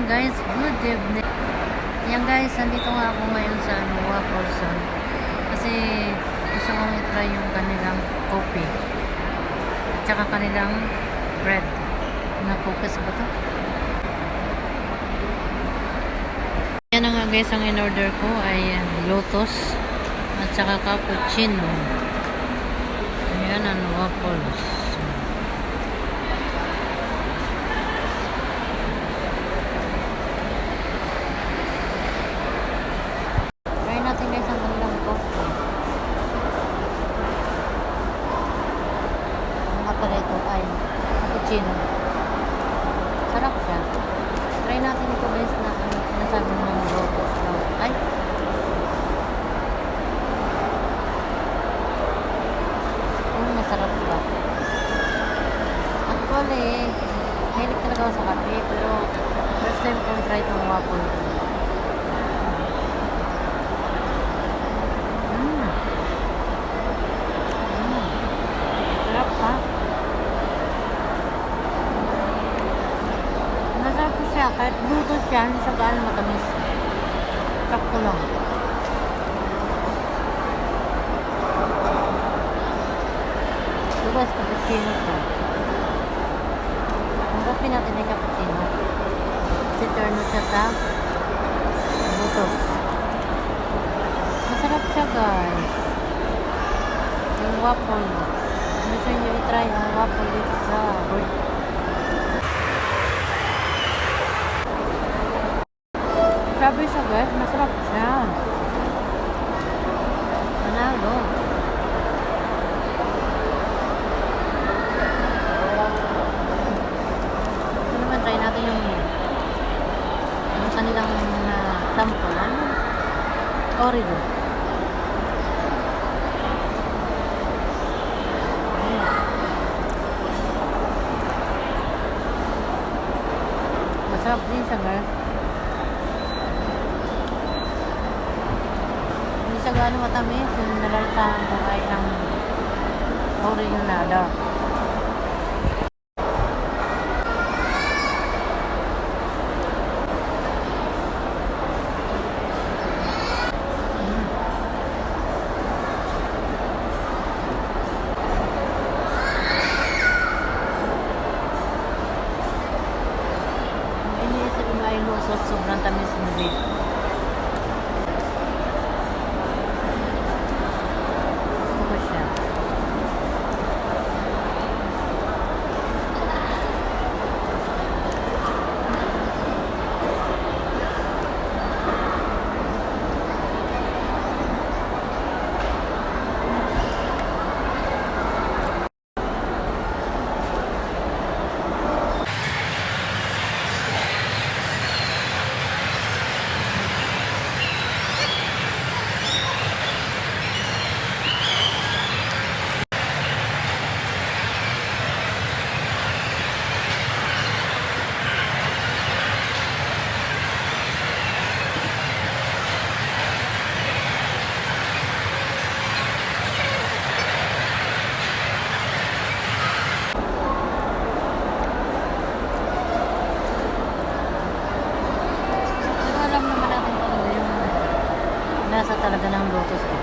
guys, good evening. Yan guys, nandito nga ako ngayon sa Waffle Zone. Kasi gusto kong i-try yung kanilang coffee. At saka kanilang bread. Na-focus ba to? Yan na nga guys, ang in-order ko ay lotus at saka cappuccino. Ayan ang waffles. Natin guys ang kanilang coffee. Ang nga pala ito ay cappuccino. Sarap siya. Try natin ito guys na sinasabi ng lotus daw. Ay! Masarap ba? Actually, mahilig talaga ako sa kape pero first time kong try itong waffle. Masarap po siya. Kahit luto siya, hindi siya gaano matamis. Sakto lang. Ito guys, cappuccino siya. Ang coffee natin ay cappuccino. Kasi turno siya sa lutos. Masarap siya guys. Yung waffle. Gusto nyo i-try ang waffle dito sa bird. Grabe siya guys, masarap siya. Panalo. Ito naman, try natin yung kanilang sample. Ano? Oreo. Masarap din siya guys. Hindi siya gaano matamis. Yung nalalatahan ko ay ang Oreo na dark. Sobrang tamis ng vape. Gusto ko siya. Lasa talaga ng lotus.